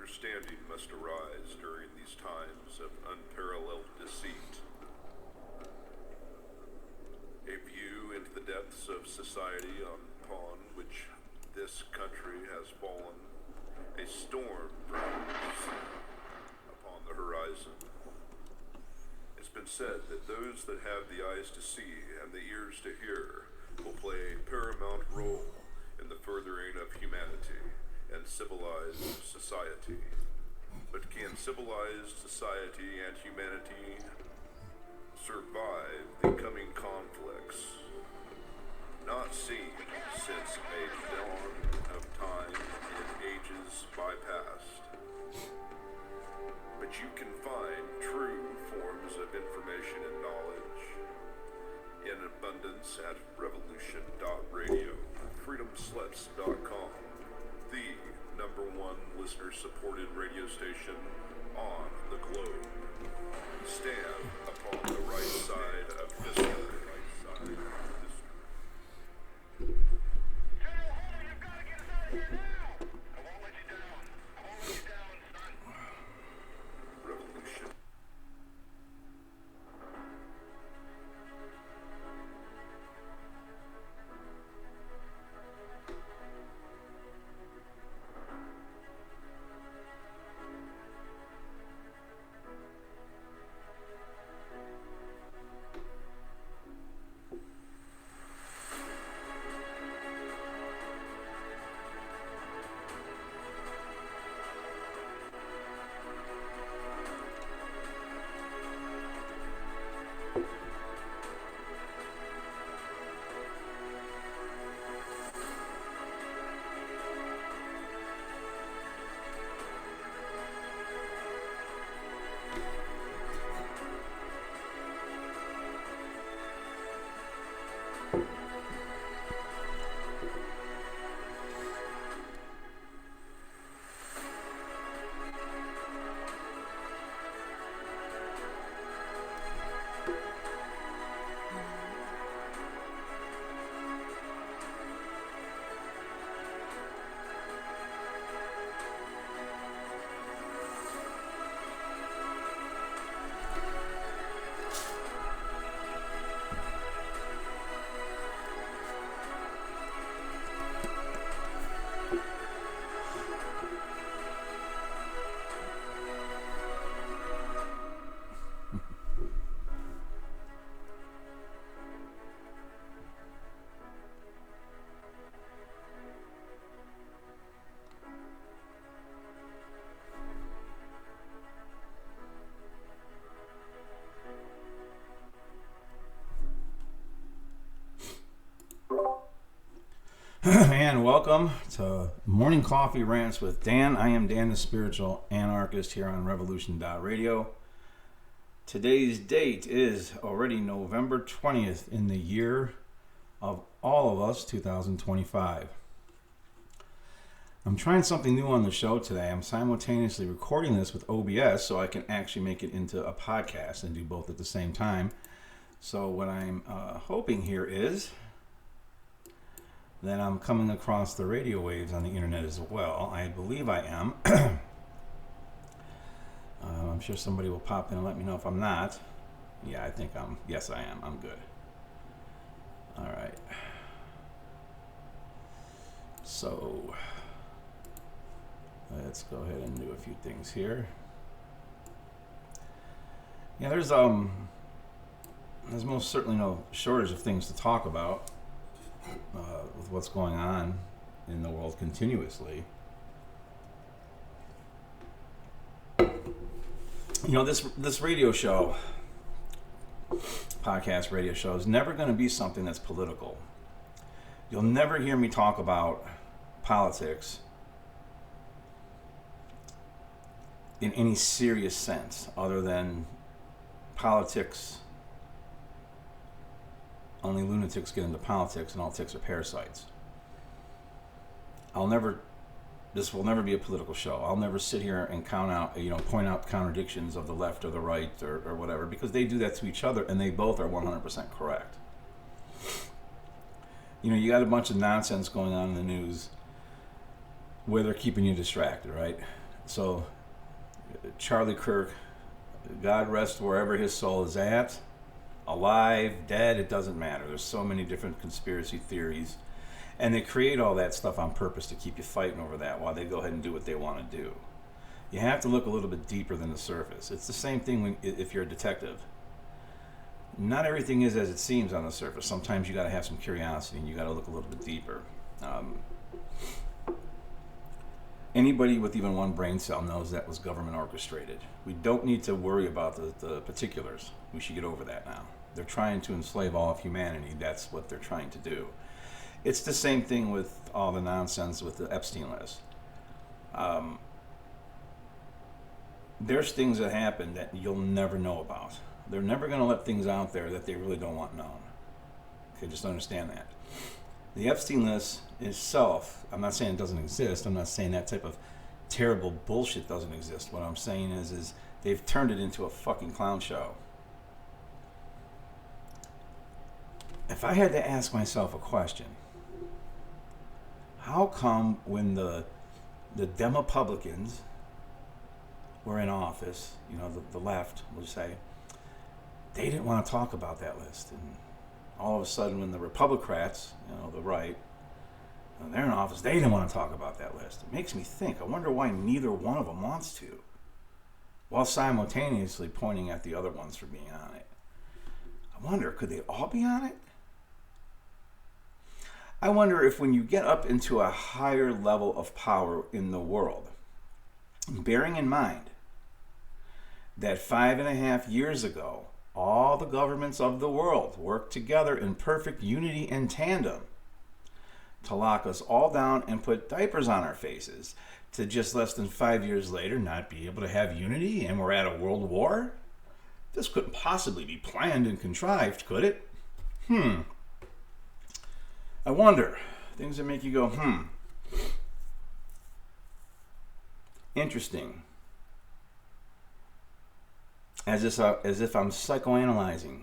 understanding must arise during these times of unparalleled deceit. A view into the depths of society upon which this country has fallen. A storm frowns upon the horizon. It's been said that those that have the eyes to see and the ears to hear will play a paramount role in the furthering of humanity and civilized society. But can civilized society and humanity survive the coming conflicts? Not seen since a dawn of time in ages bypast. But you can find true forms of information and knowledge in abundance at revolution.radio, freedomsluts.com, the #1 listener-supported radio station on the globe. Stand upon the right side of history. You've got to get us out of here now! I won't let you down. I won't let you down, son. Revolution. And welcome to Morning Coffee Rants with Dan. I am Dan, the spiritual anarchist, here on revolution.radio. Today's date is already November 20th in the year of all of us, 2025. I'm trying something new on the show today. I'm simultaneously recording this with OBS so I can actually make it into a podcast and do both at the same time. So what I'm hoping here is that I'm coming across the radio waves on the internet as well. I believe I am. I'm sure somebody will pop in and let me know if I'm not. Yeah, I think yes, I am. I'm good. All right. So let's go ahead and do a few things here. Yeah, there's most certainly no shortage of things to talk about. With what's going on in the world continuously. You know, this radio show, podcast radio show, is never going to be something that's political. You'll never hear me talk about politics in any serious sense other than politics. Only lunatics get into politics, and all ticks are parasites. This will never be a political show. I'll never sit here and point out contradictions of the left or the right or whatever, because they do that to each other, and they both are 100% correct. You know, you got a bunch of nonsense going on in the news where they're keeping you distracted, right? So Charlie Kirk, God rest wherever his soul is at, alive, dead, it doesn't matter. There's so many different conspiracy theories, and they create all that stuff on purpose to keep you fighting over that while they go ahead and do what they want to do. You have to look a little bit deeper than the surface. It's the same thing if you're a detective. Not everything is as it seems on the surface. Sometimes you got to have some curiosity and you got to look a little bit deeper. Anybody with even one brain cell knows that was government orchestrated. We don't need to worry about the particulars. We should get over that now. They're trying to enslave all of humanity. That's what they're trying to do. It's the same thing with all the nonsense with the Epstein list. There's things that happen that you'll never know about. They're never going to let things out there that they really don't want known. Okay, just understand that. The Epstein list itself, I'm not saying it doesn't exist. I'm not saying that type of terrible bullshit doesn't exist. What I'm saying is they've turned it into a fucking clown show. If I had to ask myself a question, how come when the Demopublicans were in office, you know, the left, we'll say, they didn't want to talk about that list. And all of a sudden, when the Republicrats, you know, the right, when they're in office, they didn't want to talk about that list. It makes me think, I wonder why neither one of them wants to, while simultaneously pointing at the other ones for being on it. I wonder, could they all be on it? I wonder if when you get up into a higher level of power in the world, bearing in mind that 5.5 years ago, all the governments of the world worked together in perfect unity and tandem to lock us all down and put diapers on our faces, to just less than 5 years later not be able to have unity and we're at a world war? This couldn't possibly be planned and contrived, could it? I wonder. Things that make you go, Interesting. As if I'm psychoanalyzing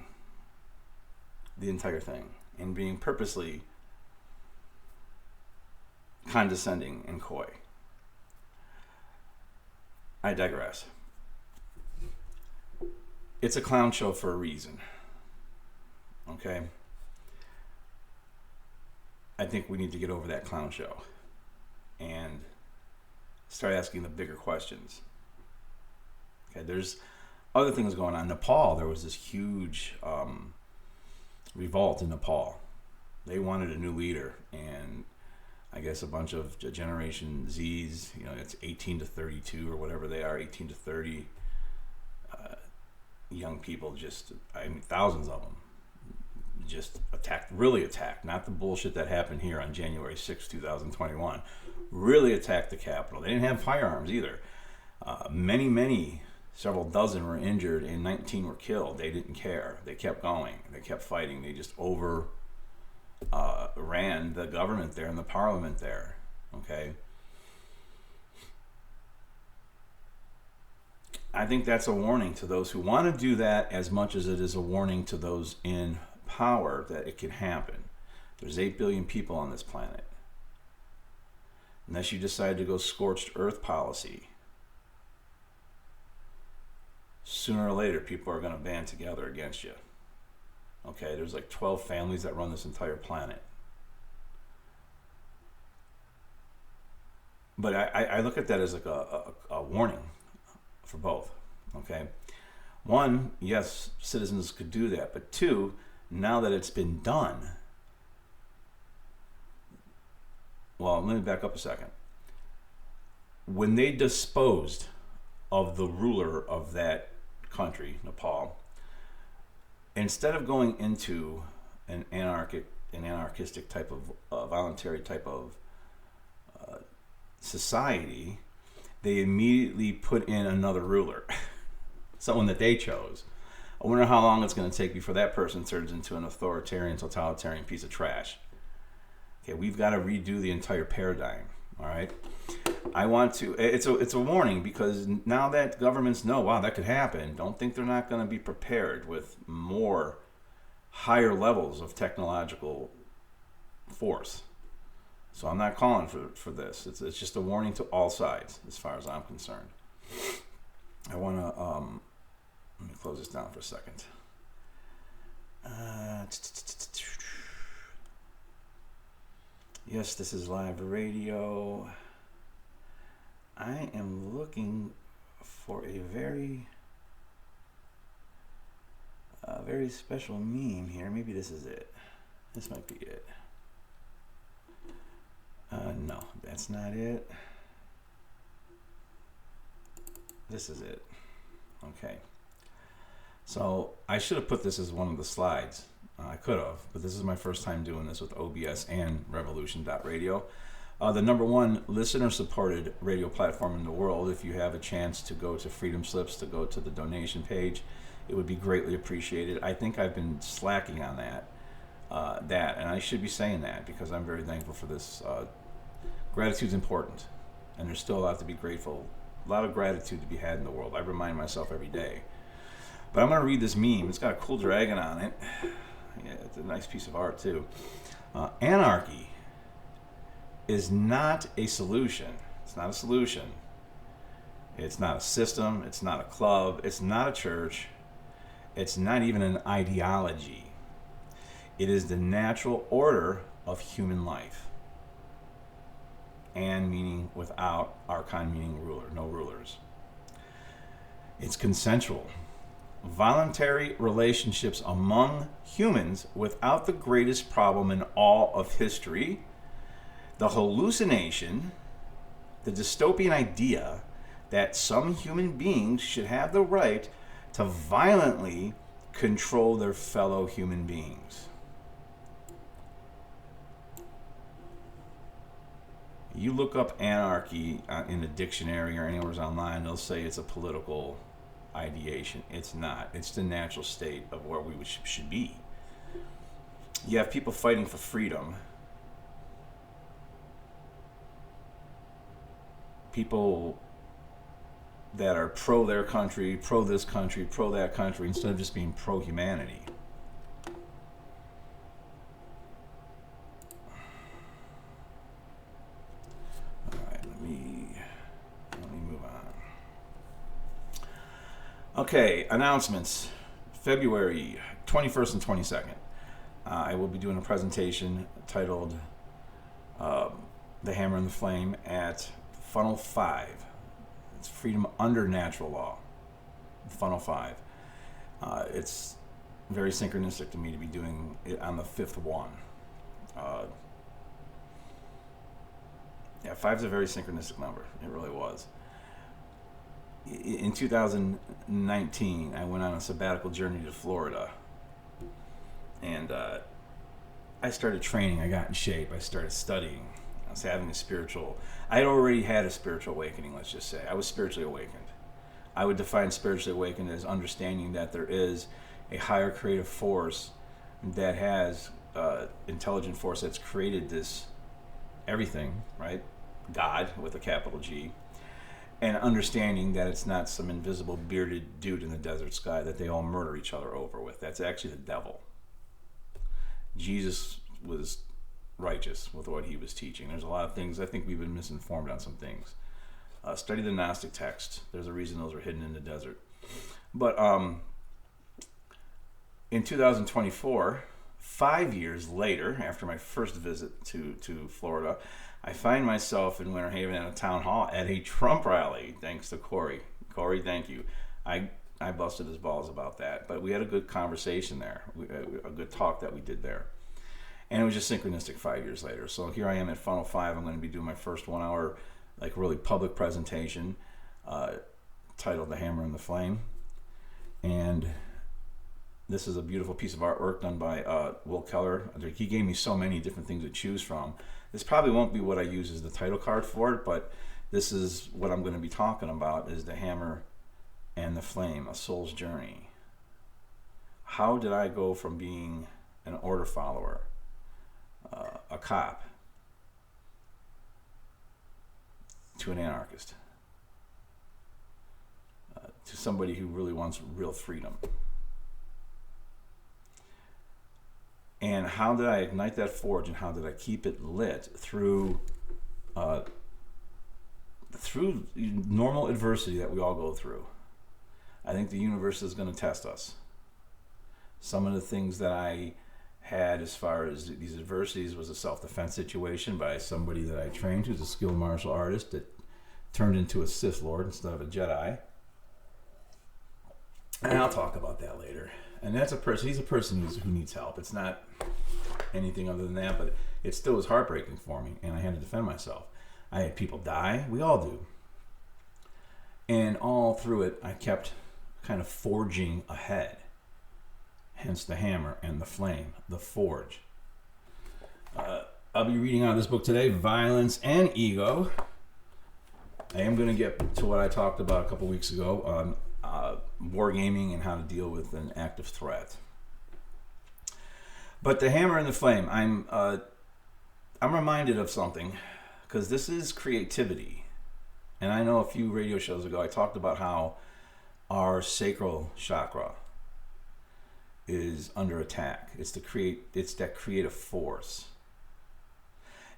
the entire thing and being purposely condescending and coy. I digress. It's a clown show for a reason. Okay? I think we need to get over that clown show and start asking the bigger questions. Okay, there's other things going on. Nepal, there was this huge revolt in Nepal. They wanted a new leader, and I guess a bunch of Generation Zs, you know, it's 18 to 32 or whatever they are, 18 to 30 young people, thousands of them, just really attacked. Not the bullshit that happened here on January 6, 2021. Really attacked the Capitol. They didn't have firearms either. Several dozen were injured and 19 were killed. They didn't care. They kept going. They kept fighting. They just ran the government there and the parliament there. Okay? I think that's a warning to those who want to do that as much as it is a warning to those in power that it can happen. There's 8 billion people on this planet. Unless you decide to go scorched earth policy, sooner or later people are going to band together against you. Okay, there's like 12 families that run this entire planet. But I look at that as like a warning for both. Okay, one, yes, citizens could do that, but two, now that it's been done, well, let me back up a second. When they disposed of the ruler of that country, Nepal, instead of going into an anarchistic type of voluntary type of society, they immediately put in another ruler, someone that they chose. I wonder how long it's going to take before that person turns into an authoritarian, totalitarian piece of trash. Okay, we've got to redo the entire paradigm. All right, it's a warning, because now that governments know, wow, that could happen, don't think they're not going to be prepared with more higher levels of technological force. So I'm not calling for this. It's just a warning to all sides as far as I'm concerned. I want to, let me close this down for a second. Yes, this is live radio. I am looking for a very special meme here. Maybe this is it. This might be it. No, that's not it. This is it. Okay. So I should have put this as one of the slides. I could have, but this is my first time doing this with OBS and Revolution.radio. The number one listener-supported radio platform in the world. If you have a chance to go to Freedom Slips, to go to the donation page, it would be greatly appreciated. I think I've been slacking on that, and I should be saying that because I'm very thankful for this. Gratitude's important, and there's still a lot to be grateful, a lot of gratitude to be had in the world. I remind myself every day. But I'm going to read this meme. It's got a cool dragon on it. Yeah, it's a nice piece of art too. Anarchy is not a solution. It's not a solution. It's not a system. It's not a club. It's not a church. It's not even an ideology. It is the natural order of human life. And meaning without, archon meaning ruler, no rulers. It's consensual. Voluntary relationships among humans without the greatest problem in all of history. The hallucination, the dystopian idea that some human beings should have the right to violently control their fellow human beings. You look up anarchy in the dictionary or anywhere online, they'll say it's a political ideation. It's not. It's the natural state of where we should be. You have people fighting for freedom. People that are pro their country, pro this country, pro that country, instead of just being pro humanity. All right, let me move on. Okay, announcements. February 21st and 22nd. I will be doing a presentation titled The Hammer and the Flame at Funnel 5. It's Freedom Under Natural Law. Funnel 5. It's very synchronistic to me to be doing it on the 5th one. Yeah, 5's a very synchronistic number. It really was. In 2019, I went on a sabbatical journey to Florida. And I started training. I got in shape. I started studying. I was having I had already had a spiritual awakening, let's just say. I was spiritually awakened. I would define spiritually awakened as understanding that there is a higher creative force that has intelligent force that's created this everything, right? God with a capital G. And understanding that it's not some invisible bearded dude in the desert sky that they all murder each other over with. That's actually the devil. Jesus was righteous with what he was teaching. There's a lot of things. I think we've been misinformed on some things. Study the Gnostic text. There's a reason those are hidden in the desert. But in 2024, 5 years later, after my first visit to Florida, I find myself in Winter Haven at a town hall at a Trump rally, thanks to Corey. Corey, thank you. I busted his balls about that, but we had a good conversation there, a good talk that we did there. And it was just synchronistic 5 years later. So here I am at Funnel 5. I'm going to be doing my first 1 hour, like really public presentation titled The Hammer and the Flame. And this is a beautiful piece of artwork done by Will Keller. He gave me so many different things to choose from. This probably won't be what I use as the title card for it, but this is what I'm going to be talking about, is The Hammer and the Flame, a soul's journey. How did I go from being an order follower, a cop, to an anarchist, to somebody who really wants real freedom? And how did I ignite that forge, and how did I keep it lit through normal adversity that we all go through? I think the universe is going to test us. Some of the things that I had as far as these adversities was a self-defense situation by somebody that I trained who's a skilled martial artist that turned into a Sith Lord instead of a Jedi. And I'll talk about that later. And that's a person, he's a person who needs help. It's not anything other than that, but it still was heartbreaking for me, and I had to defend myself. I had people die. We all do. And all through it, I kept kind of forging ahead. Hence the hammer and the flame, the forge. I'll be reading out of this book today, Violence and Ego. I am going to get to what I talked about a couple weeks ago on wargaming and how to deal with an active threat. But the hammer and the flame, I'm reminded of something, because this is creativity. And I know a few radio shows ago I talked about how our sacral chakra is under attack. It's that creative force.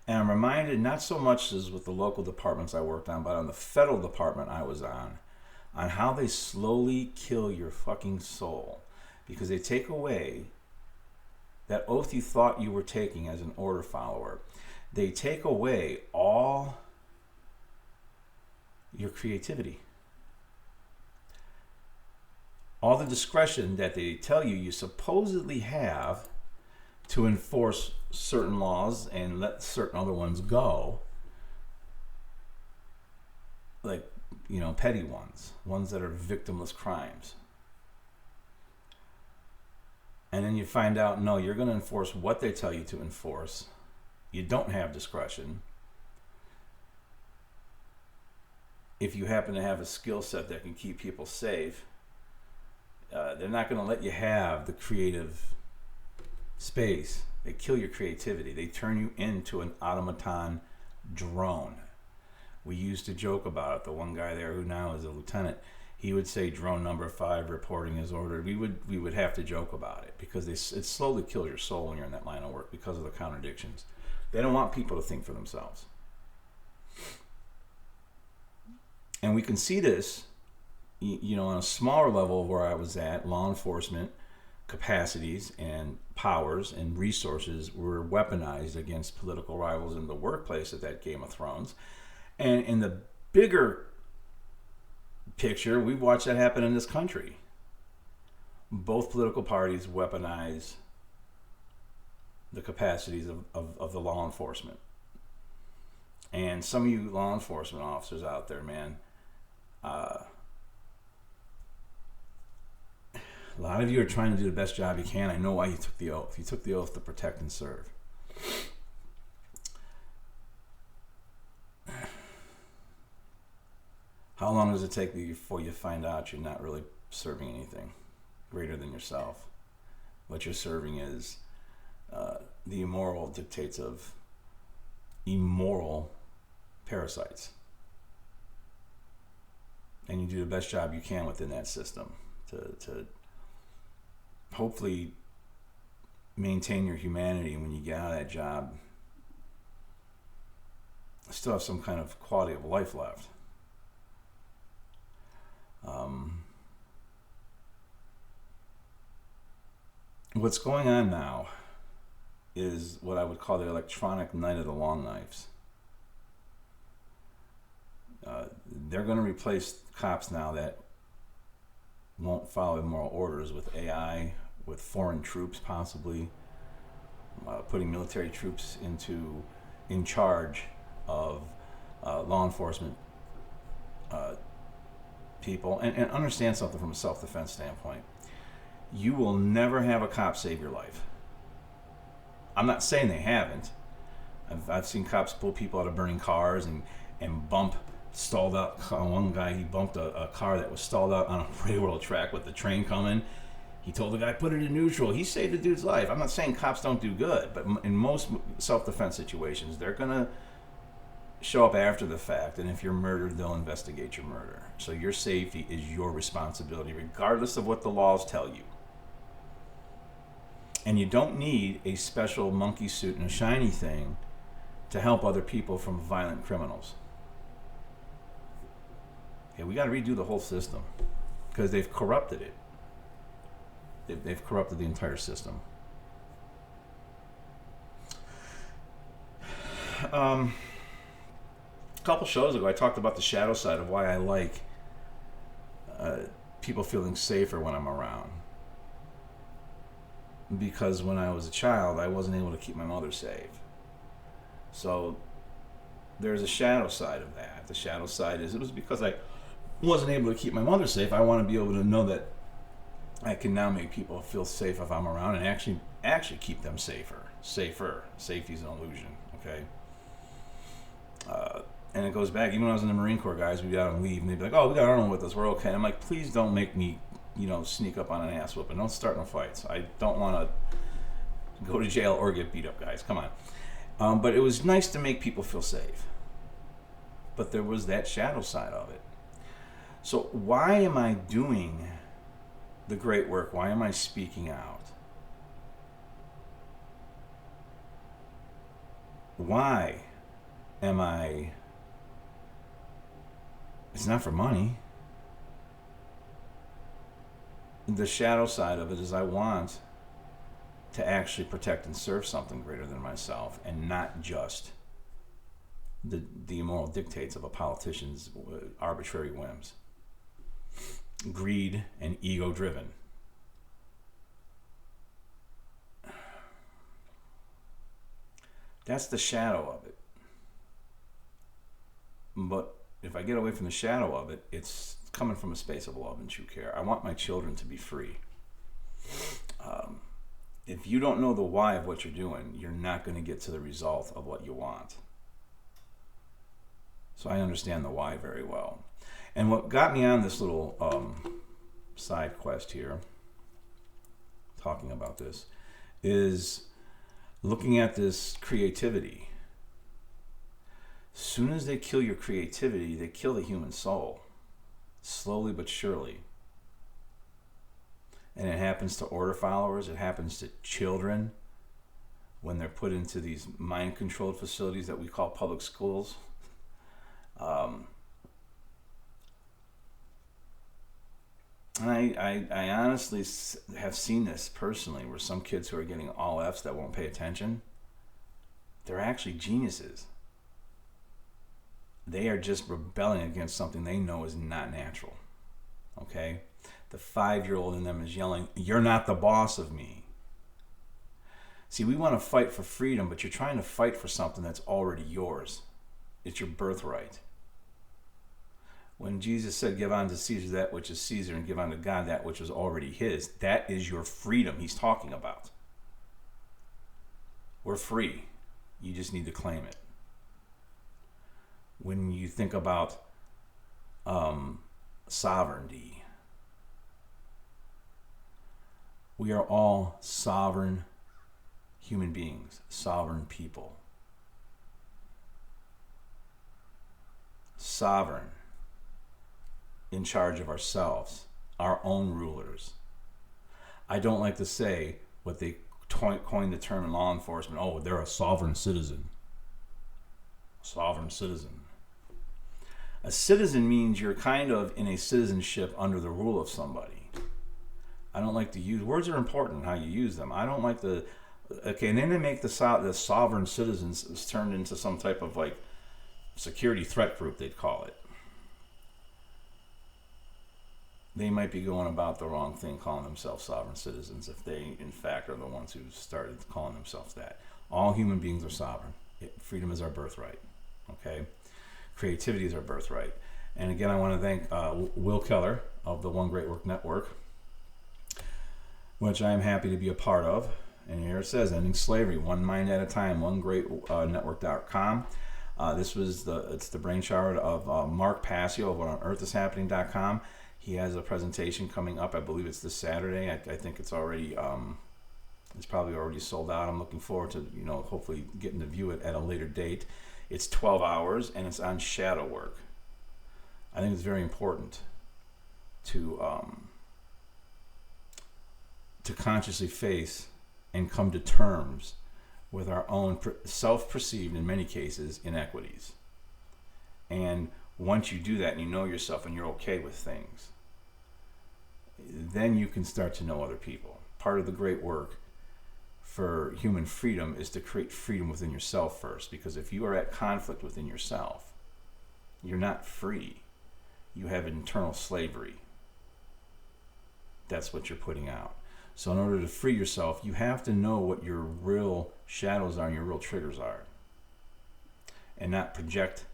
And I'm reminded, not so much as with the local departments I worked on, but on the federal department I was on how they slowly kill your fucking soul, because they take away that oath you thought you were taking as an order follower. They take away all your creativity. All the discretion that they tell you supposedly have to enforce certain laws and let certain other ones go. Like, petty ones that are victimless crimes. And then you find out, no, you're going to enforce what they tell you to enforce. You don't have discretion. If you happen to have a skill set that can keep people safe, they're not going to let you have the creative space. They kill your creativity. They turn you into an automaton drone. We used to joke about it. The one guy there who now is a lieutenant, he would say drone number 5 reporting his order. We would have to joke about it, because it slowly kills your soul when you're in that line of work because of the contradictions. They don't want people to think for themselves. And we can see this, on a smaller level where I was at. Law enforcement capacities and powers and resources were weaponized against political rivals in the workplace at that Game of Thrones. And in the bigger picture, we've watched that happen in this country. Both political parties weaponize the capacities of the law enforcement. And some of you law enforcement officers out there, man, a lot of you are trying to do the best job you can. I know why you took the oath. You took the oath to protect and serve. How long does it take before you find out you're not really serving anything greater than yourself? What you're serving is the immoral dictates of immoral parasites. And you do the best job you can within that system to hopefully maintain your humanity, and when you get out of that job, still have some kind of quality of life left. What's going on now is what I would call the electronic night of the long knives. They're going to replace cops now that won't follow moral orders with AI, with foreign troops possibly, putting military troops in charge of law enforcement people. And understand something from a self-defense standpoint. You will never have a cop save your life. I'm not saying they haven't. I've seen cops pull people out of burning cars and bump stalled out. One guy, he bumped a car that was stalled out on a railroad track with the train coming. He told the guy, put it in neutral. He saved the dude's life. I'm not saying cops don't do good, but in most self-defense situations, they're going to show up after the fact, and if you're murdered, they'll investigate your murder. So your safety is your responsibility, regardless of what the laws tell you. And you don't need a special monkey suit and a shiny thing to help other people from violent criminals. Okay, we got to redo the whole system because they've corrupted it. They've corrupted the entire system. A couple shows ago, I talked about the shadow side of why I like people feeling safer when I'm around. Because when I was a child, I wasn't able to keep my mother safe. So there's a shadow side of that. The shadow side is it was because I wasn't able to keep my mother safe. I want to be able to know that I can now make people feel safe if I'm around and actually keep them safer. Safety's an illusion, okay? And it goes back, even when I was in the Marine Corps, guys, we'd out on leave, and they'd be like, oh, we got Arnold with us, we're okay. And I'm like, please don't make me, sneak up on an ass whooping. Don't start no fights. I don't want to go to jail or get beat up, guys. Come on. But it was nice to make people feel safe. But there was that shadow side of it. So why am I doing the great work? Why am I speaking out? Why am I... It's not for money. The shadow side of it is I want to actually protect and serve something greater than myself and not just the immoral dictates of a politician's arbitrary whims. Greed and ego driven. That's the shadow of it. But if I get away from the shadow of it, it's coming from a space of love and true care. I want my children to be free. If you don't know the why of what you're doing, you're not going to get to the result of what you want. So I understand the why very well. And what got me on this little side quest here, talking about this, is looking at this creativity. Soon as they kill your creativity, they kill the human soul. Slowly but surely. And it happens to order followers. It happens to children when they're put into these mind-controlled facilities that we call public schools. And I honestly have seen this personally, where some kids who are getting all Fs that won't pay attention, they're actually geniuses. They are just rebelling against something they know is not natural. Okay? The 5-year-old in them is yelling, "You're not the boss of me." See, we want to fight for freedom, but you're trying to fight for something that's already yours. It's your birthright. When Jesus said, give unto Caesar that which is Caesar and give unto God that which is already his, that is your freedom he's talking about. We're free. You just need to claim it. When you think about sovereignty, we are all sovereign human beings, sovereign people. Sovereign, in charge of ourselves, our own rulers. I don't like to say what they coined the term in law enforcement. Oh, they're a sovereign citizen. Sovereign citizen. A citizen means you're kind of in a citizenship under the rule of somebody. I don't like to use, words are important how you use them. I don't like the, okay, and then they make the sovereign citizens turned into some type of like security threat group, they'd call it. They might be going about the wrong thing calling themselves sovereign citizens if they, in fact, are the ones who started calling themselves that. All human beings are sovereign. Freedom is our birthright. Okay? Creativity is our birthright. And again, I want to thank Will Keller of the One Great Work Network, which I am happy to be a part of. And here it says, Ending Slavery, One Mind at a Time, OneGreatNetwork.com. It's the brainchild of Mark Passio of OnEarthIsHappening.com. He has a presentation coming up. I believe it's this Saturday. I think it's already, it's probably already sold out. I'm looking forward to, hopefully getting to view it at a later date. It's 12 hours and it's on shadow work. I think it's very important to consciously face and come to terms with our own self-perceived, in many cases, inequities. And once you do that and you know yourself and you're okay with things, then you can start to know other people. Part of the great work for human freedom is to create freedom within yourself first, because if you are at conflict within yourself, you're not free. You have internal slavery. That's what you're putting out. So in order to free yourself, you have to know what your real shadows are and your real triggers are, and not project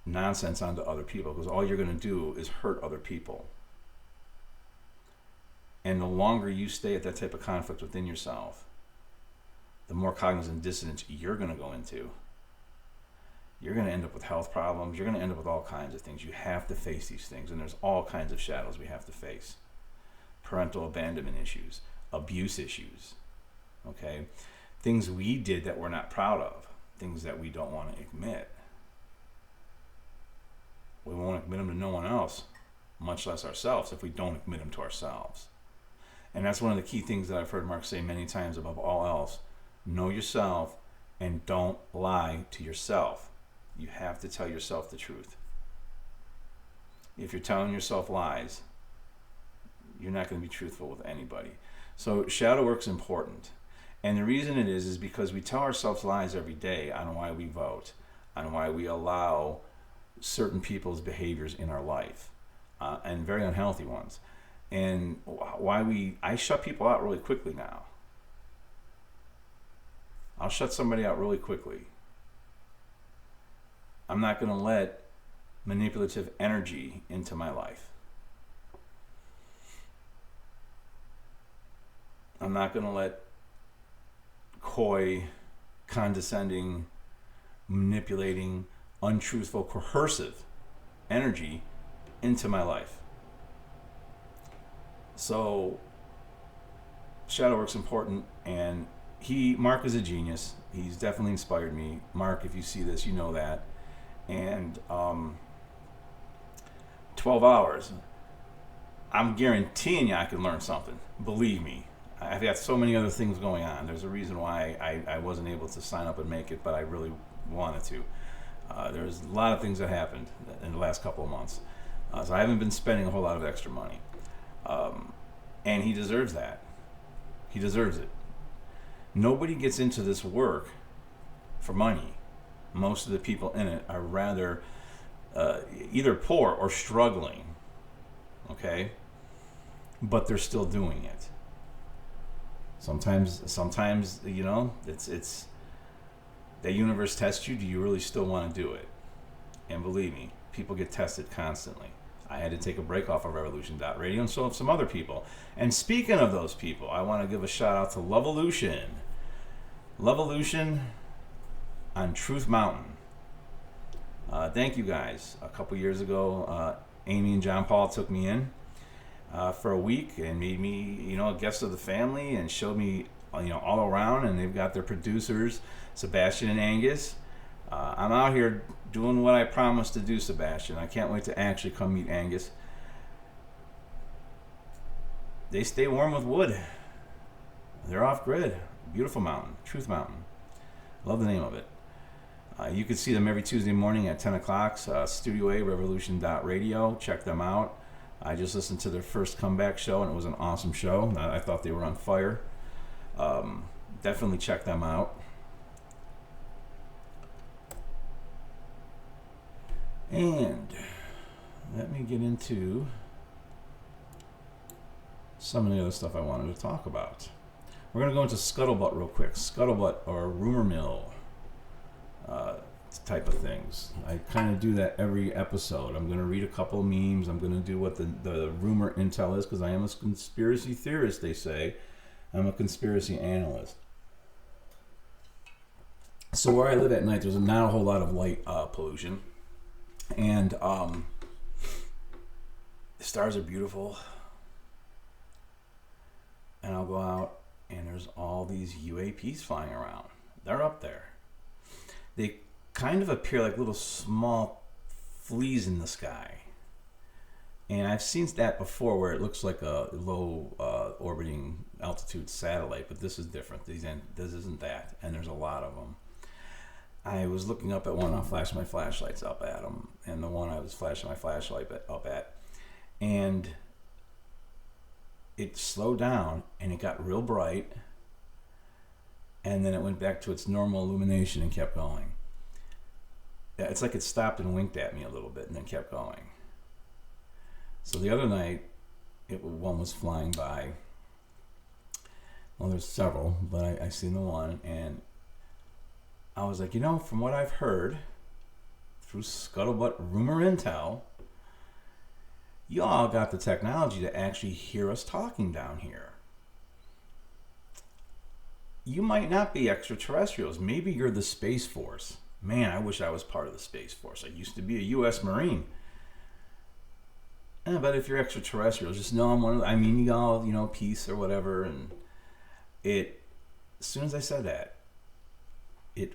nonsense onto other people, because all you're going to do is hurt other people. And the longer you stay at that type of conflict within yourself, the more cognizant dissonance you're going to go into. You're going to end up with health problems. You're going to end up with all kinds of things. You have to face these things. And there's all kinds of shadows we have to face. Parental abandonment issues, abuse issues, okay? Things we did that we're not proud of, things that we don't want to admit. We won't admit them to no one else, much less ourselves, if we don't admit them to ourselves. And that's one of the key things that I've heard Mark say many times above all else. Know yourself and don't lie to yourself. You have to tell yourself the truth. If you're telling yourself lies, you're not going to be truthful with anybody. So shadow work's important. And the reason it is because we tell ourselves lies every day on why we vote, on why we allow certain people's behaviors in our life, and very unhealthy ones. And why I shut people out really quickly now. I'll shut somebody out really quickly. I'm not going to let manipulative energy into my life. I'm not going to let coy, condescending, manipulating, untruthful, coercive energy into my life. So shadow work's important, and Mark is a genius. He's definitely inspired me. Mark, if you see this, you know that. And 12 hours, I'm guaranteeing you I can learn something. Believe me. I've got so many other things going on. There's a reason why I wasn't able to sign up and make it, but I really wanted to. There's a lot of things that happened in the last couple of months. So I haven't been spending a whole lot of extra money. And he deserves that. He deserves it. Nobody gets into this work for money. Most of the people in it are rather either poor or struggling, okay? But they're still doing it. Sometimes you know, it's the universe tests you. Do you really still want to do it? And believe me, people get tested constantly. I had to take a break off of Revolution.radio, and so have some other people. And speaking of those people, I want to give a shout out to Lovolution. Lovolution on Truth Mountain. Thank you guys. A couple years ago, Amy and John Paul took me in for a week and made me, a guest of the family, and showed me, all around. And they've got their producers, Sebastian and Angus. I'm out here doing what I promised to do, Sebastian. I can't wait to actually come meet Angus. They stay warm with wood. They're off grid. Beautiful mountain, Truth Mountain. Love the name of it. You can see them every Tuesday morning at 10 o'clock, Studio A, Revolution.radio. Check them out. I just listened to their first comeback show, and it was an awesome show. I thought they were on fire. Definitely check them out. And let me get into some of the other stuff I wanted to talk about. We're going to go into Scuttlebutt real quick. Scuttlebutt, or rumor mill type of things. I kind of do that every episode. I'm going to read a couple of memes. I'm going to do what the rumor intel is, because I am a conspiracy theorist, they say. I'm a conspiracy analyst. So where I live at night, there's not a whole lot of light pollution. And the stars are beautiful. And I'll go out, and there's all these UAPs flying around. They're up there. They kind of appear like little small fleas in the sky. And I've seen that before, where it looks like a low orbiting altitude satellite, but this is different. This isn't that, and there's a lot of them. I was looking up at one, I flashed my flashlights up at them, and the one I was flashing my flashlight up at, and it slowed down, and it got real bright, and then it went back to its normal illumination and kept going. It's like it stopped and winked at me a little bit and then kept going. So the other night, one was flying by. Well, there's several, but I seen the one, and I was like, from what I've heard through scuttlebutt rumor intel, y'all got the technology to actually hear us talking down here. You might not be extraterrestrials. Maybe you're the Space Force. Man, I wish I was part of the Space Force. I used to be a U.S. Marine. But if you're extraterrestrials, just know I'm one of y'all, peace or whatever. And as soon as I said that, it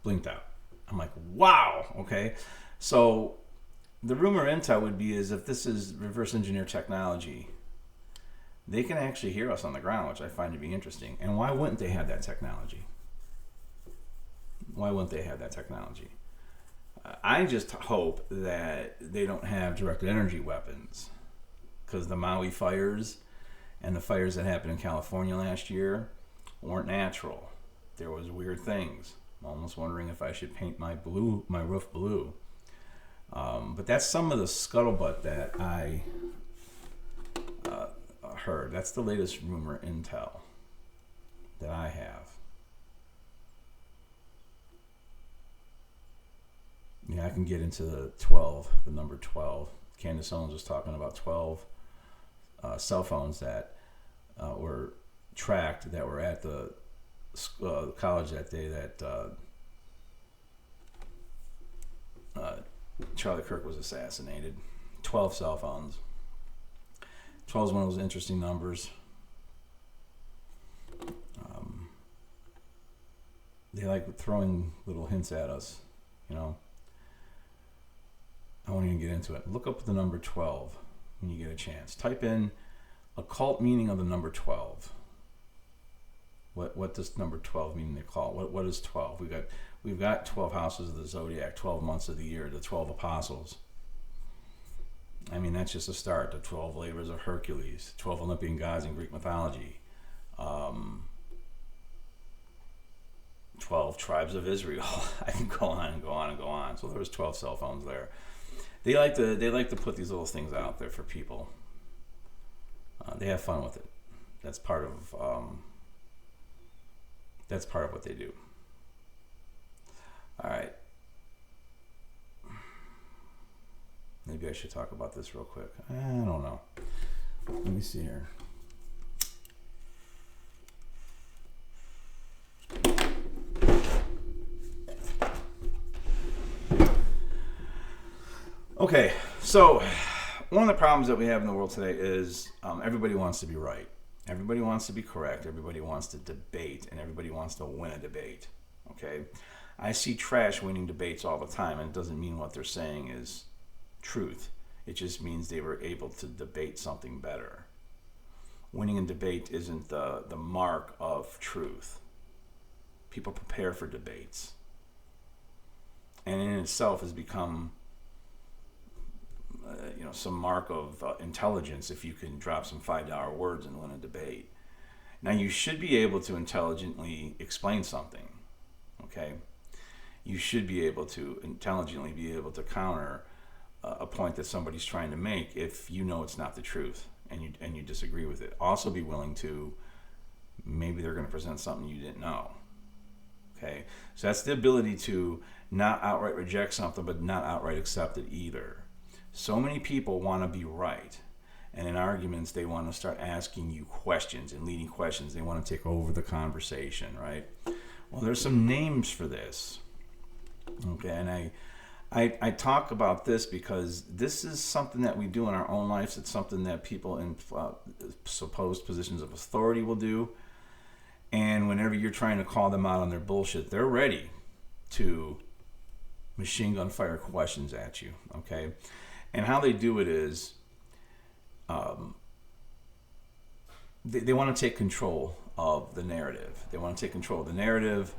blinked out. I'm like, wow, okay. So the rumor intel would be is if this is reverse engineer technology, they can actually hear us on the ground, which I find to be interesting. And why wouldn't they have that technology? Why wouldn't they have that technology? I just hope that they don't have directed energy weapons, because the Maui fires and the fires that happened in California last year weren't natural. There was weird things. I'm almost wondering if I should paint my roof blue. But that's some of the scuttlebutt that I heard. That's the latest rumor intel that I have. Yeah, I can get into the number 12. Candace Owens was talking about 12 cell phones that were tracked, that were at the college that day that Charlie Kirk was assassinated. 12 cell phones. 12 is one of those interesting numbers. They like throwing little hints at us, I won't even get into it. Look up the number 12 when you get a chance. Type in occult meaning of the number 12. What does number 12 mean in the occult? What is 12? We've got 12 houses of the zodiac, 12 months of the year, the 12 apostles. I mean, that's just a start. The 12 labors of Hercules, 12 Olympian gods in Greek mythology, 12 tribes of Israel. I can go on and go on and go on. So there was 12 cell phones there. They like to put these little things out there for people. They have fun with it. That's part of what they do. All right. Maybe I should talk about this real quick. I don't know. Let me see here. Okay, so one of the problems that we have in the world today is everybody wants to be right. Everybody wants to be correct. Everybody wants to debate, and everybody wants to win a debate. Okay? I see trash winning debates all the time, and it doesn't mean what they're saying is truth. It just means they were able to debate something better. Winning a debate isn't the mark of truth. People prepare for debates. And in itself has become some mark of intelligence if you can drop some $5 words and win a debate. Now, you should be able to intelligently explain something, okay? You should be able to intelligently be able to counter a point that somebody's trying to make if you know it's not the truth and you disagree with it. Also be willing to, maybe they're going to present something you didn't know, okay? So that's the ability to not outright reject something but not outright accept it either. So many people want to be right, and in arguments they want to start asking you questions and leading questions. They want to take over the conversation, right? Well, there's some names for this, okay? And I talk about this because this is something that we do in our own lives. It's something that people in supposed positions of authority will do, and whenever you're trying to call them out on their bullshit, they're ready to machine gun fire questions at you, okay? And how they do it is they want to take control of the narrative. They want to take control of the narrative,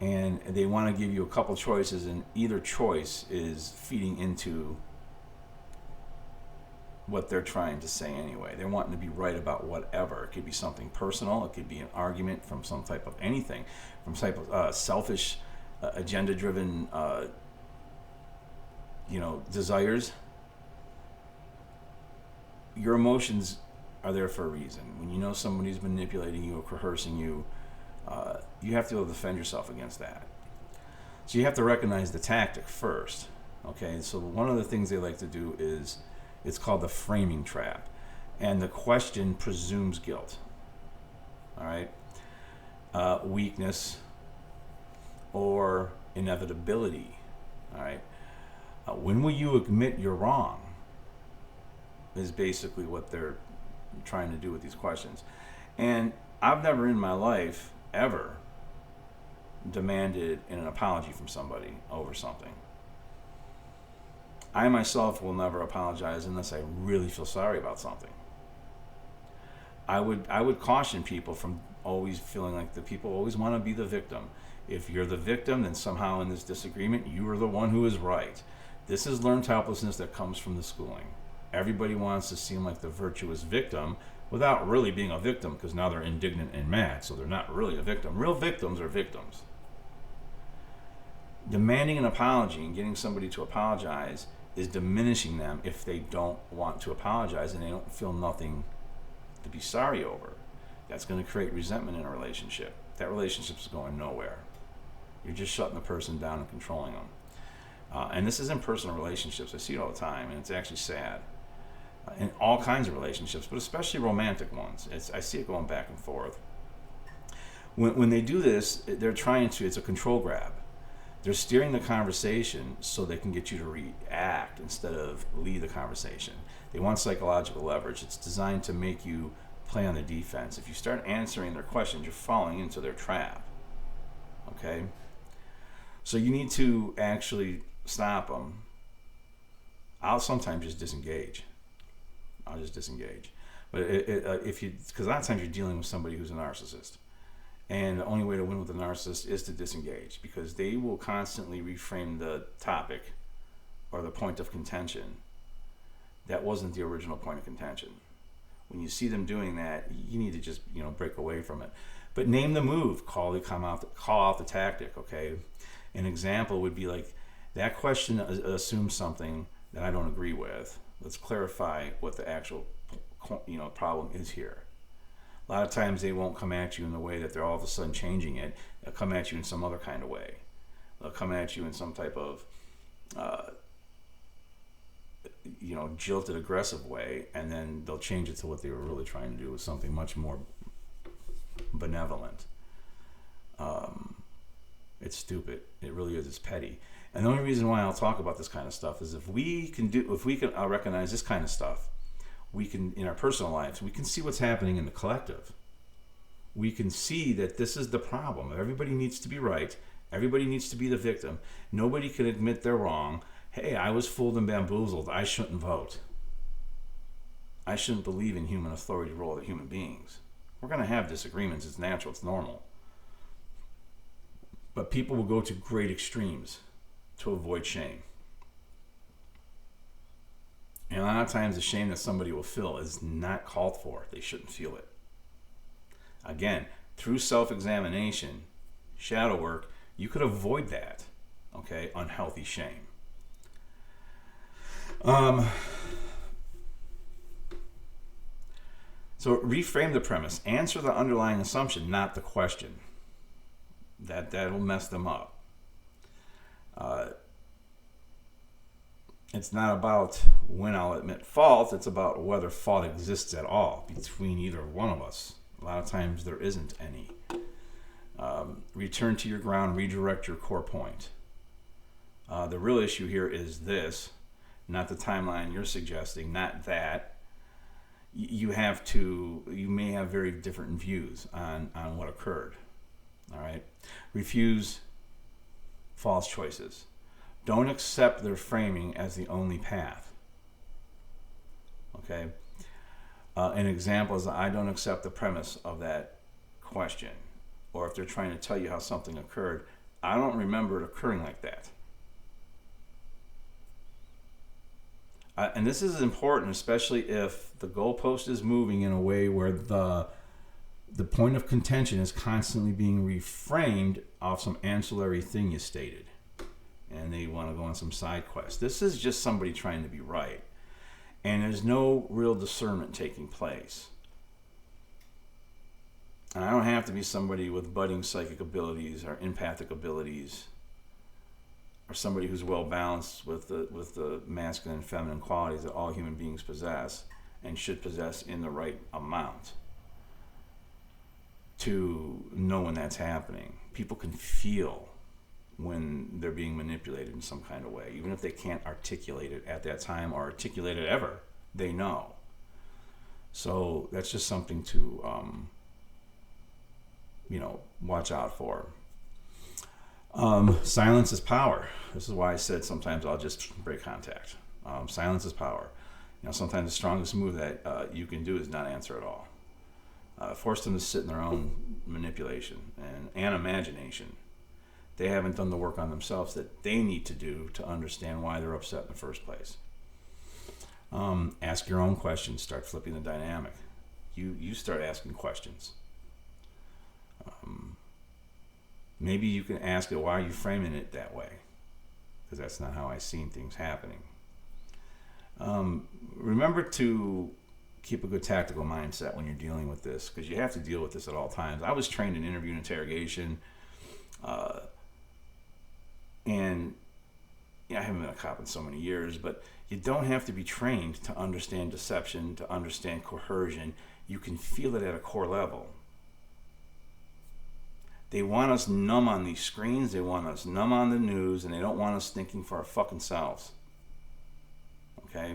and they want to give you a couple choices, and either choice is feeding into what they're trying to say anyway. They're wanting to be right about whatever. It could be something personal. It could be an argument from some type of anything, from type of selfish, agenda-driven, desires. Your emotions are there for a reason. When you know somebody's manipulating you or coercing you, you have to be able to defend yourself against that. So you have to recognize the tactic first. Okay, so one of the things they like to do is, it's called the framing trap. And the question presumes guilt. All right? Weakness or inevitability. All right? When will you admit you're wrong? Is basically what they're trying to do with these questions. And I've never in my life ever demanded an apology from somebody over something. I myself will never apologize unless I really feel sorry about something. I would caution people from always feeling like the people always want to be the victim. If you're the victim, then somehow in this disagreement, you are the one who is right. This is learned helplessness that comes from the schooling. Everybody wants to seem like the virtuous victim without really being a victim, because now they're indignant and mad, so they're not really a victim. Real victims are victims. Demanding an apology and getting somebody to apologize is diminishing them if they don't want to apologize and they don't feel nothing to be sorry over. That's going to create resentment in a relationship. That relationship is going nowhere. You're just shutting the person down and controlling them. And this is in personal relationships. I see it all the time, and it's actually sad. In all kinds of relationships, but especially romantic ones. I see it going back and forth. When they do this, they're trying to, it's a control grab. They're steering the conversation so they can get you to react instead of lead the conversation. They want psychological leverage. It's designed to make you play on the defense. If you start answering their questions, you're falling into their trap. Okay? So you need to actually stop them. I'll sometimes just disengage. I'll just disengage. But because a lot of times you're dealing with somebody who's a narcissist. And the only way to win with a narcissist is to disengage, because they will constantly reframe the topic or the point of contention. That wasn't the original point of contention. When you see them doing that, you need to just break away from it. But name the move, call out the tactic. Okay, an example would be like, that question assumes something that I don't agree with. Let's clarify what the actual problem is here. A lot of times they won't come at you in the way that they're all of a sudden changing it. They'll come at you in some other kind of way. They'll come at you in some type of jilted, aggressive way, and then they'll change it to what they were really trying to do, with something much more benevolent. It's stupid. It really is. It's petty. And the only reason why I'll talk about this kind of stuff is if we can recognize this kind of stuff, we can, in our personal lives, we can see what's happening in the collective. We can see that this is the problem. Everybody needs to be right. Everybody needs to be the victim. Nobody can admit they're wrong. Hey, I was fooled and bamboozled. I shouldn't vote. I shouldn't believe in human authority to rule over human beings. We're going to have disagreements. It's natural. It's normal. But people will go to great extremes to avoid shame. And a lot of times the shame that somebody will feel is not called for. They shouldn't feel it. Again, through self-examination, shadow work, you could avoid that. Okay? Unhealthy shame. So reframe the premise. Answer the underlying assumption, not the question. That'll mess them up. It's not about when I'll admit fault. It's about whether fault exists at all between either one of us. A lot of times there isn't any. Return to your ground. Redirect your core point. The real issue here is this, not the timeline you're suggesting, not that. You may have very different views on what occurred. All right? Refuse false choices. Don't accept their framing as the only path. Okay? An example is I don't accept the premise of that question. Or if they're trying to tell you how something occurred, I don't remember it occurring like that. And this is important, especially if the goalpost is moving in a way where the point of contention is constantly being reframed off some ancillary thing you stated. And they want to go on some side quest. This is just somebody trying to be right. And there's no real discernment taking place. And I don't have to be somebody with budding psychic abilities or empathic abilities, or somebody who's well balanced with the masculine and feminine qualities that all human beings possess and should possess in the right amount to know when that's happening. People can feel when they're being manipulated in some kind of way, even if they can't articulate it at that time or articulate it ever, they know. So that's just something to watch out for. Silence is power. This is why I said sometimes I'll just break contact. Silence is power. Sometimes the strongest move that you can do is not answer at all. Force them to sit in their own manipulation and imagination. They haven't done the work on themselves that they need to do to understand why they're upset in the first place. Ask your own questions. Start flipping the dynamic. You start asking questions. Maybe you can ask it, why are you framing it that way? Because that's not how I've seen things happening. Remember to keep a good tactical mindset when you're dealing with this, because you have to deal with this at all times. I was trained in interview and interrogation, and I haven't been a cop in so many years, but you don't have to be trained to understand deception, to understand coercion. You can feel it at a core level. They want us numb on these screens, they want us numb on the news, and they don't want us thinking for our fucking selves. Okay?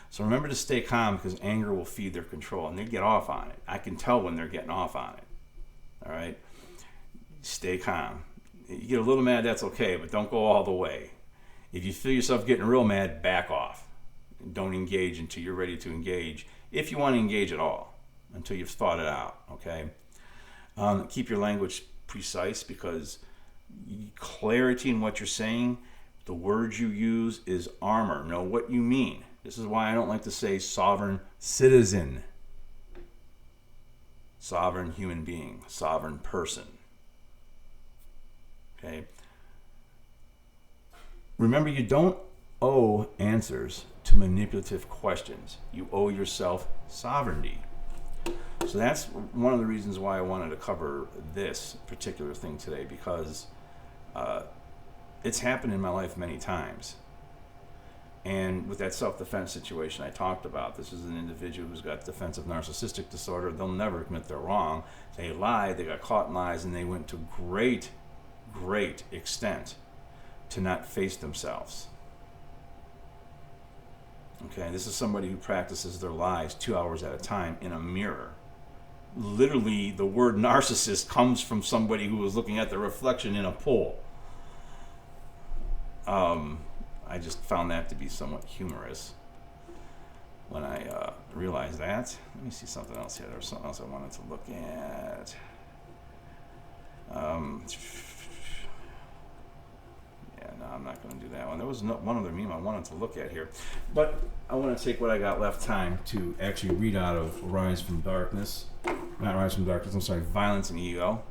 So remember to stay calm, because anger will feed their control, and they get off on it. I can tell when they're getting off on it. All right? Stay calm. You get a little mad, that's okay, but don't go all the way. If you feel yourself getting real mad, back off. Don't engage until you're ready to engage, if you want to engage at all, until you've thought it out. Okay? Keep your language precise, because clarity in what you're saying, the words you use is armor. Know what you mean. This is why I don't like to say sovereign citizen, sovereign human being, sovereign person. Okay? Remember, you don't owe answers to manipulative questions. You owe yourself sovereignty. So that's one of the reasons why I wanted to cover this particular thing today, because it's happened in my life many times. And with that self-defense situation I talked about, this is an individual who's got defensive narcissistic disorder. They'll never admit they're wrong. They lied, they got caught in lies, and they went to great extent to not face themselves. Okay, this is somebody who practices their lies 2 hours at a time in a mirror. Literally, the word narcissist comes from somebody who was looking at the reflection in a pool. I just found that to be somewhat humorous when I realized that. Let me see something else here. There was something else I wanted to look at. No, I'm not going to do that one. There was one other meme I wanted to look at here. But I want to take what I got left time to actually read out of Rise from Darkness. Not Rise from Darkness, I'm sorry, Violence and Ego.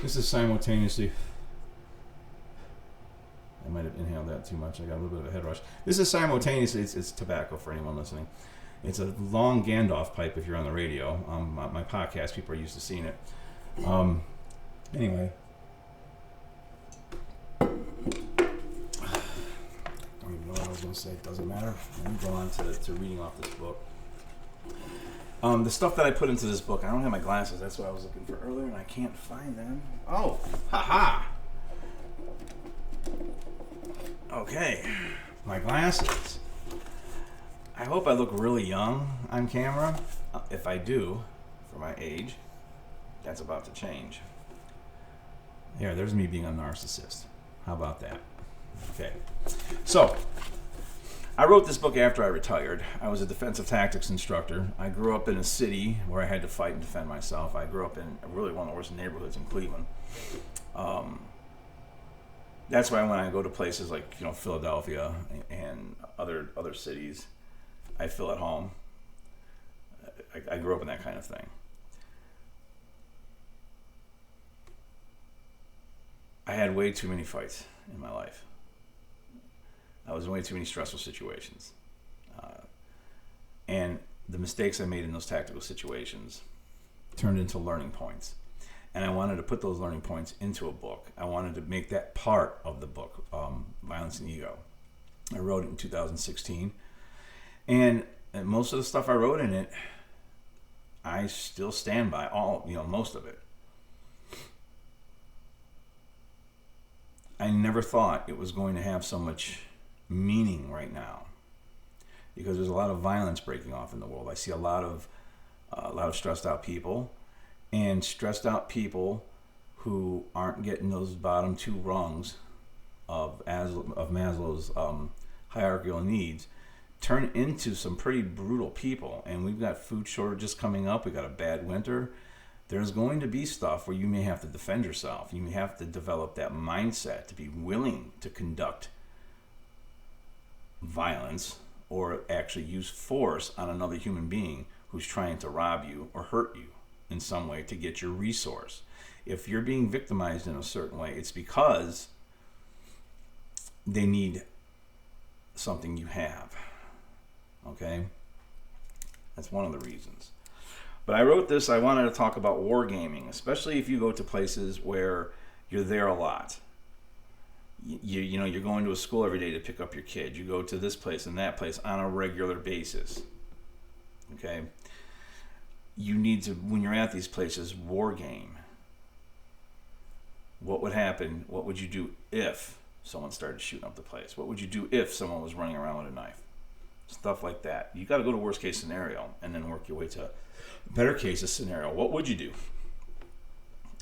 This is simultaneously... I might have inhaled that too much. I got a little bit of a head rush. This is simultaneously... It's tobacco for anyone listening. It's a long Gandalf pipe if you're on the radio. My podcast, people are used to seeing it. Anyway. I don't even know what I was going to say. It doesn't matter. Let me go on to reading off this book. The stuff that I put into this book, I don't have my glasses. That's what I was looking for earlier, and I can't find them. Oh, haha. Okay. My glasses. I hope I look really young on camera. If I do, for my age, that's about to change. There's me being a narcissist. How about that? Okay. So, I wrote this book after I retired. I was a defensive tactics instructor. I grew up in a city where I had to fight and defend myself. I grew up in really one of the worst neighborhoods in Cleveland. That's why when I go to places like Philadelphia and other cities, I feel at home. I grew up in that kind of thing. I had way too many fights in my life. I was in way too many stressful situations. And the mistakes I made in those tactical situations turned into learning points. And I wanted to put those learning points into a book. I wanted to make that part of the book, Violence and Ego. I wrote it in 2016. And most of the stuff I wrote in it, I still stand by most of it. I never thought it was going to have so much meaning right now, because there's a lot of violence breaking off in the world. I see a lot of stressed out people, and stressed out people who aren't getting those bottom two rungs of Maslow's hierarchical needs turn into some pretty brutal people. And we've got food shortages coming up. We've got a bad winter. There's going to be stuff where you may have to defend yourself. You may have to develop that mindset to be willing to conduct violence or actually use force on another human being who's trying to rob you or hurt you in some way to get your resource. If you're being victimized in a certain way, it's because they need something you have. Okay? That's one of the reasons. But I wrote this, I wanted to talk about wargaming, especially if you go to places where you're there a lot. You're going to a school every day to pick up your kid. You go to this place and that place on a regular basis. Okay? You need to, when you're at these places, war game. What would happen? What would you do if someone started shooting up the place? What would you do if someone was running around with a knife? Stuff like that. You got to go to worst case scenario and then work your way to better case scenario. What would you do?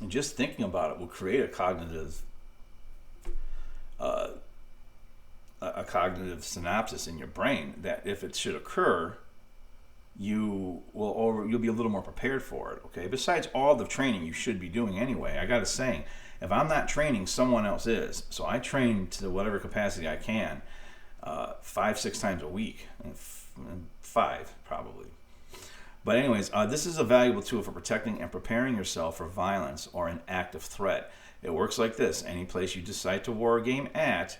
And just thinking about it will create a cognitive synopsis in your brain that if it should occur, you'll be a little more prepared for it. Okay. Besides all the training you should be doing anyway, I got a saying: if I'm not training, someone else is. So I train to whatever capacity I can, 5-6 times a week, 5 probably. But anyways, this is a valuable tool for protecting and preparing yourself for violence or an active threat. It works like this: any place you decide to war game at,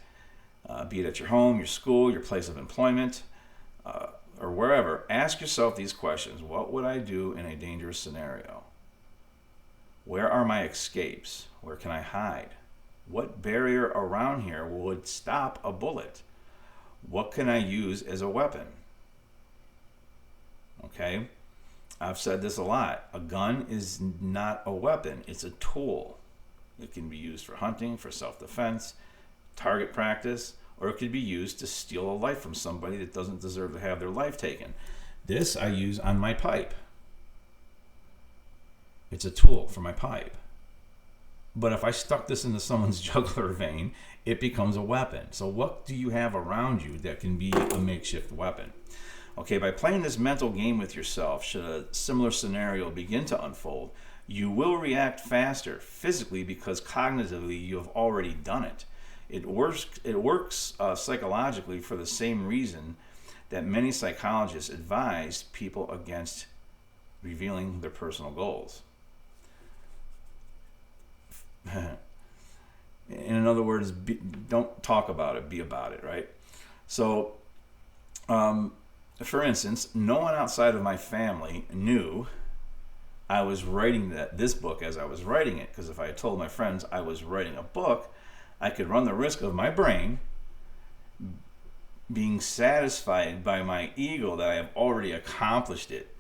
be it at your home, your school, your place of employment, or wherever, ask yourself these questions. What would I do in a dangerous scenario? Where are my escapes? Where can I hide? What barrier around here would stop a bullet? What can I use as a weapon? Okay? I've said this a lot. A gun is not a weapon. It's a tool. It can be used for hunting, for self-defense, target practice, or it could be used to steal a life from somebody that doesn't deserve to have their life taken. This I use on my pipe. It's a tool for my pipe. But if I stuck this into someone's jugular vein, it becomes a weapon. So what do you have around you that can be a makeshift weapon? Okay, by playing this mental game with yourself, should a similar scenario begin to unfold, you will react faster physically because cognitively you have already done it. It works psychologically for the same reason that many psychologists advise people against revealing their personal goals. In other words, don't talk about it, be about it, right? So, for instance, no one outside of my family knew I was writing this book as I was writing it, because if I had told my friends I was writing a book, I could run the risk of my brain being satisfied by my ego that I have already accomplished it.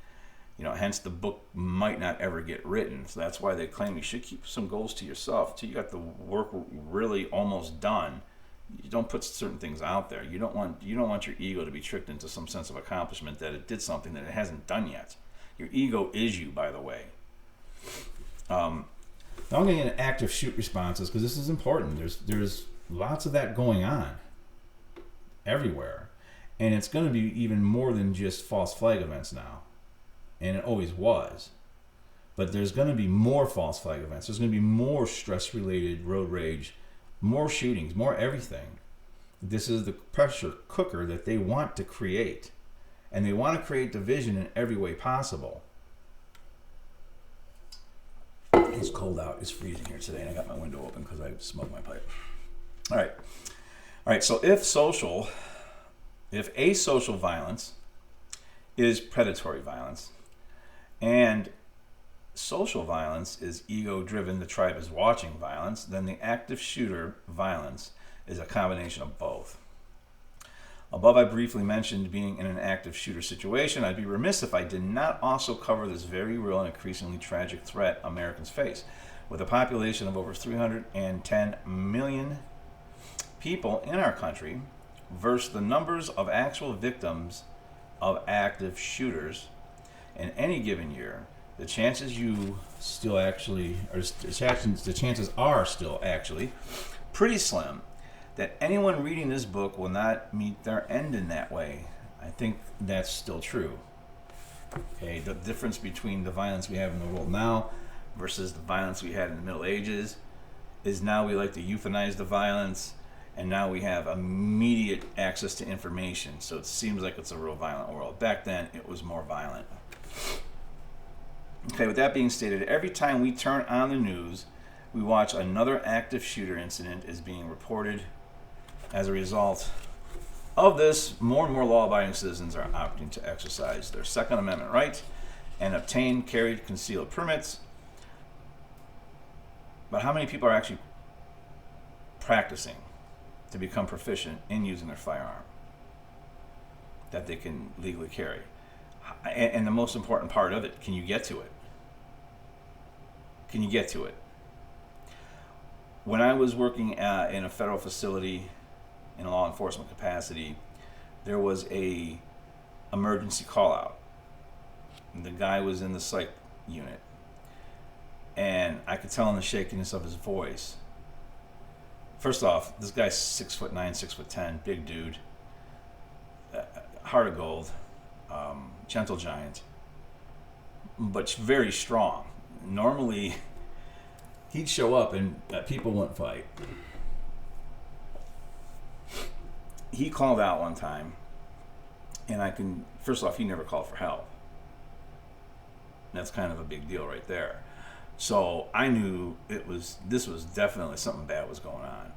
Hence the book might not ever get written. So that's why they claim you should keep some goals to yourself till you got the work really almost done. You don't put certain things out there. You don't want your ego to be tricked into some sense of accomplishment that it did something that it hasn't done yet. Your ego is you, by the way. Now I'm going to get into active shoot responses because this is important. There's lots of that going on everywhere. And it's going to be even more than just false flag events now. And it always was. But there's going to be more false flag events. There's going to be more stress-related road rage, more shootings, more everything. This is the pressure cooker that they want to create. And they want to create division in every way possible. It's cold out. It's freezing here today. And I got my window open because I smoked my pipe. All right. So if asocial violence is predatory violence, and social violence is ego-driven, the tribe is watching violence, then the active shooter violence is a combination of both. Above, I briefly mentioned being in an active shooter situation. I'd be remiss if I did not also cover this very real and increasingly tragic threat Americans face. With a population of over 310 million people in our country versus the numbers of actual victims of active shooters in any given year, the chances are still actually pretty slim that anyone reading this book will not meet their end in that way. I think that's still true. Okay, the difference between the violence we have in the world now versus the violence we had in the Middle Ages is now we like to euthanize the violence, and now we have immediate access to information. So it seems like it's a real violent world. Back then, it was more violent. Okay, with that being stated, every time we turn on the news, we watch another active shooter incident is being reported. As a result of this, more and more law-abiding citizens are opting to exercise their Second Amendment right and obtain carried concealed permits. But how many people are actually practicing to become proficient in using their firearm that they can legally carry? And the most important part of it, can you get to it? Can you get to it? When I was working in a federal facility in a law enforcement capacity, there was a emergency call out. The guy was in the psych unit, and I could tell in the shakiness of his voice. First off, this guy's 6'9", 6'10", big dude, heart of gold, gentle giant, but very strong. Normally, he'd show up and people wouldn't fight. He called out one time, and first off, he never called for help. That's kind of a big deal right there. So I knew this was definitely something bad was going on.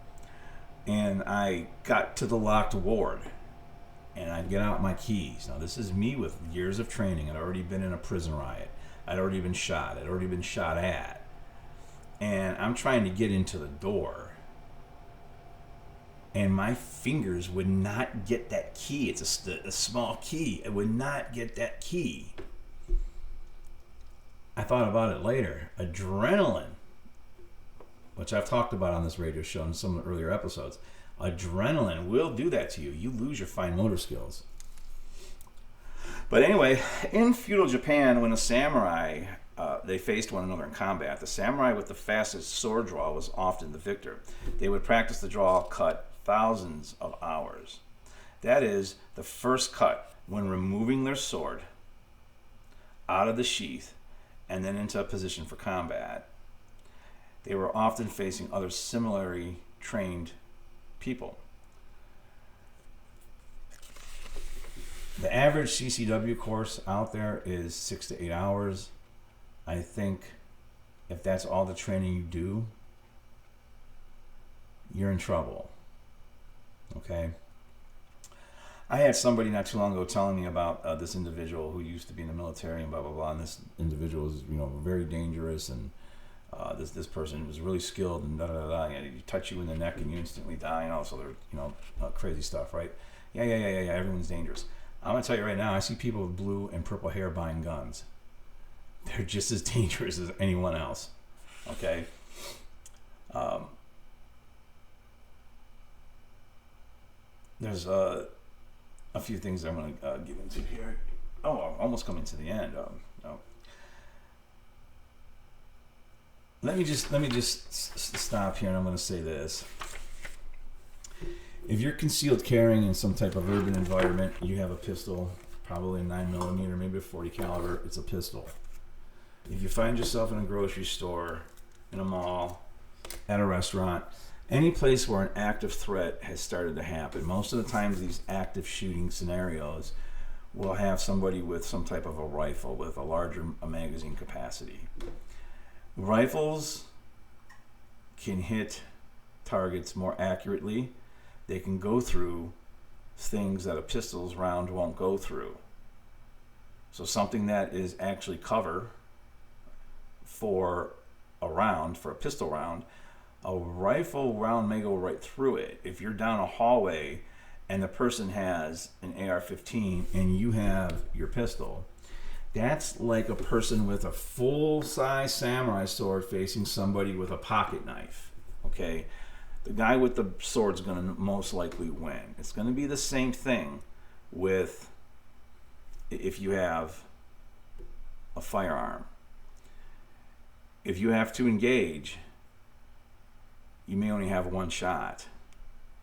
And I got to the locked ward, and I'd get out my keys. Now this is me with years of training. I'd already been in a prison riot. I'd already been shot. I'd already been shot at. And I'm trying to get into the door, and my fingers would not get that key. It's a small key. It would not get that key. I thought about it later. Adrenaline, which I've talked about on this radio show in some of the earlier episodes. Adrenaline will do that to you. You lose your fine motor skills. But anyway, in feudal Japan, when a samurai they faced one another in combat, the samurai with the fastest sword draw was often the victor. They would practice the draw cut thousands of hours. That is, the first cut when removing their sword out of the sheath and then into a position for combat. They were often facing other similarly trained people. The average CCW course out there is 6 to 8 hours. I think if that's all the training you do, you're in trouble. Okay? I had somebody not too long ago telling me about this individual who used to be in the military and blah, blah, blah. And this individual was, very dangerous. And this person was really skilled and da-da-da-da. And he touch you in the neck and you instantly die and all this other, crazy stuff, right? Yeah. Everyone's dangerous. I'm going to tell you right now, I see people with blue and purple hair buying guns. They're just as dangerous as anyone else. Okay? There's a few things I'm going to get into here. Oh, I'm almost coming to the end. let me just stop here, and I'm going to say this. If you're concealed carrying in some type of urban environment, you have a pistol, probably a 9mm, maybe a 40 caliber. It's a pistol. If you find yourself in a grocery store, in a mall, at a restaurant, any place where an active threat has started to happen, most of the times these active shooting scenarios will have somebody with some type of a rifle with a larger magazine capacity. Rifles can hit targets more accurately. They can go through things that a pistol's round won't go through. So something that is actually cover for a round, for a pistol round, a rifle round may go right through it. If you're down a hallway and the person has an AR-15 and you have your pistol, that's like a person with a full-size samurai sword facing somebody with a pocket knife. Okay? The guy with the sword's going to most likely win. It's going to be the same thing with if you have a firearm. If you have to engage, you may only have one shot.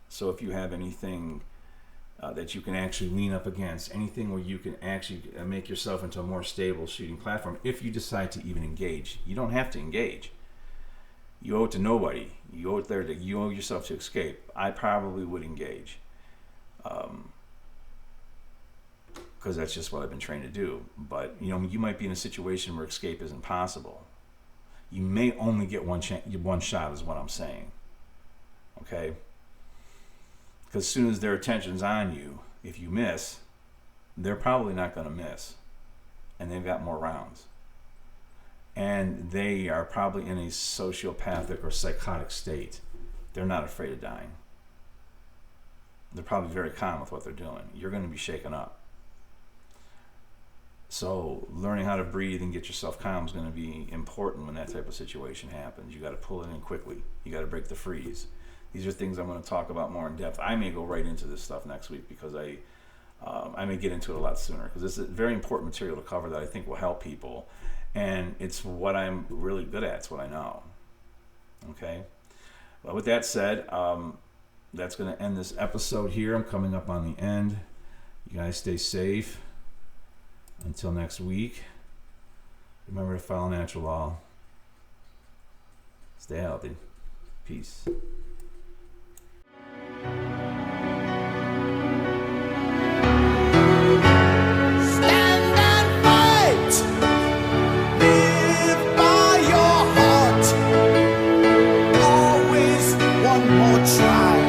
So if you have anything that you can actually lean up against, anything where you can actually make yourself into a more stable shooting platform, if you decide to even engage, you don't have to engage. You owe it to nobody. You owe it there. You owe yourself to escape. I probably would engage, because that's just what I've been trained to do. But you know, you might be in a situation where escape isn't possible. You may only get one shot, is what I'm saying. Okay? Because as soon as their attention's on you, if you miss, they're probably not going to miss, and they've got more rounds. And they are probably in a sociopathic or psychotic state. They're not afraid of dying. They're probably very calm with what they're doing. You're going to be shaken up. So learning how to breathe and get yourself calm is going to be important when that type of situation happens. You got to pull it in quickly. You got to break the freeze. These are things I'm going to talk about more in depth. I may go right into this stuff next week because I may get into it a lot sooner, because this is very important material to cover that I think will help people. And it's what I'm really good at. It's what I know. Okay? Well, with that said, that's going to end this episode here. I'm coming up on the end. You guys stay safe. Until next week, remember to follow natural law. Stay healthy. Peace. Stand and fight. Live by your heart. Always one more try.